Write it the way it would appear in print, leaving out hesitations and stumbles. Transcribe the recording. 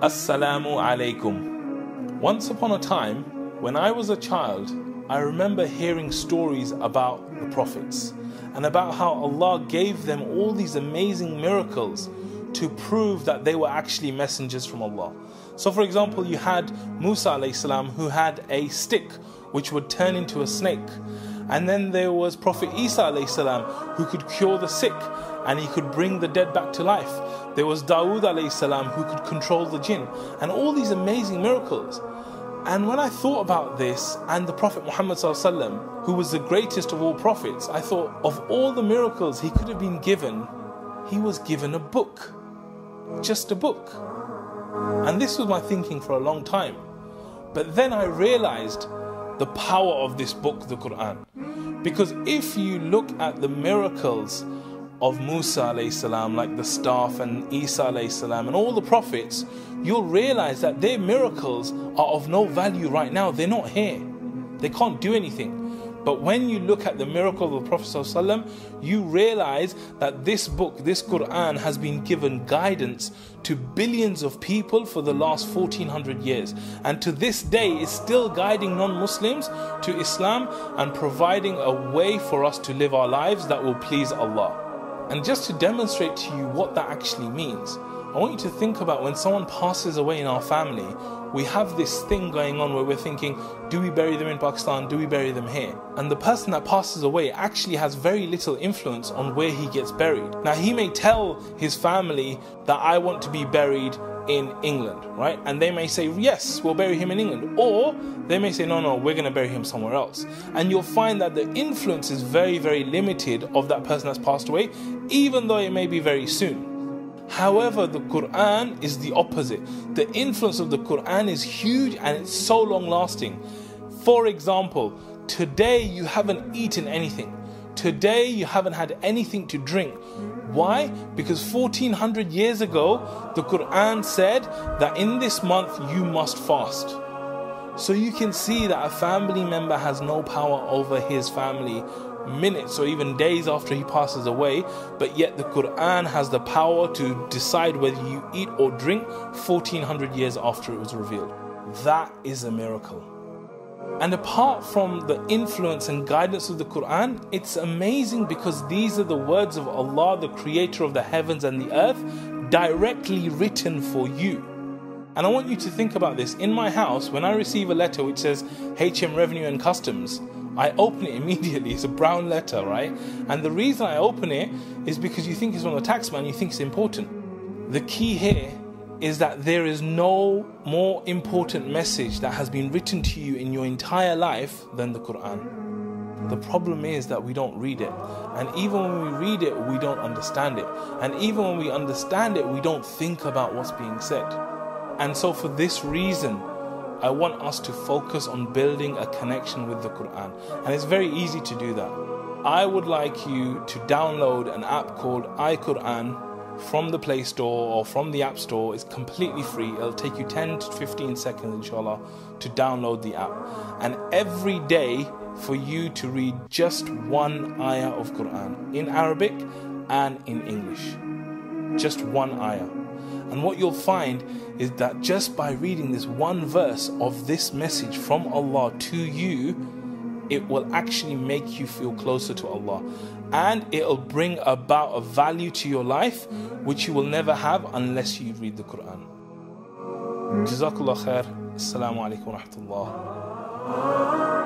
Assalamu alaikum. Once upon a time, when I was a child, I remember hearing stories about the prophets and about how Allah gave them all these amazing miracles to prove that they were actually messengers from Allah. So for example, you had Musa alayhi salam, who had a stick which would turn into a snake. And then there was Prophet Isa alayhi salam, who could cure the sick and he could bring the dead back to life. There was Dawood alayhi salam, who could control the jinn, and all these amazing miracles. And when I thought about this and the Prophet Muhammad sallallahu alaihi wasallam, who was the greatest of all prophets, I thought of all the miracles he could have been given, he was given a book. Just a book. And this was my thinking for a long time. But then I realized the power of this book, the Quran. Because if you look at the miracles of Musa alayhi salam, like the staff, and Isa alayhi salam, and all the prophets, you'll realize that their miracles are of no value right now. They're not here. They can't do anything. But when you look at the miracle of the Prophet ﷺ, you realize that this book, this Quran, has been given guidance to billions of people for the last 1400 years. And to this day, it's still guiding non-Muslims to Islam and providing a way for us to live our lives that will please Allah. And just to demonstrate to you what that actually means, I want you to think about when someone passes away in our family, we have this thing going on where we're thinking, do we bury them in Pakistan? Do we bury them here? And the person that passes away actually has very little influence on where he gets buried. Now, he may tell his family that I want to be buried in England, right? And they may say, yes, we'll bury him in England. Or they may say, no, we're going to bury him somewhere else. And you'll find that the influence is very, very limited of that person that's passed away, even though it may be very soon. However, the Quran is the opposite. The influence of the Quran is huge and it's so long lasting. For example, today you haven't eaten anything. Today you haven't had anything to drink. Why? Because 1400 years ago, the Quran said that in this month you must fast. So you can see that a family member has no power over his family minutes or even days after he passes away, but yet the Quran has the power to decide whether you eat or drink 1400 years after it was revealed. That is a miracle. And apart from the influence and guidance of the Quran, it's amazing because these are the words of Allah, the creator of the heavens and the earth, directly written for you. And I want you to think about this. In my house, when I receive a letter which says HM Revenue and Customs, I open it immediately. It's a brown letter, right? And the reason I open it is because you think it's from the taxman, you think it's important. The key here is that there is no more important message that has been written to you in your entire life than the Quran. The problem is that we don't read it. And even when we read it, we don't understand it. And even when we understand it, we don't think about what's being said. And so for this reason, I want us to focus on building a connection with the Quran. And it's very easy to do that. I would like you to download an app called iQuran from the Play Store or from the App Store. It's completely free. It'll take you 10 to 15 seconds, inshallah, to download the app. And every day for you to read just one ayah of Quran in Arabic and in English. Just one ayah. And what you'll find is that just by reading this one verse of this message from Allah to you, it will actually make you feel closer to Allah. And it'll bring about a value to your life which you will never have unless you read the Quran. Jazakallah khair. Assalamu alaikum wa rahmatullah.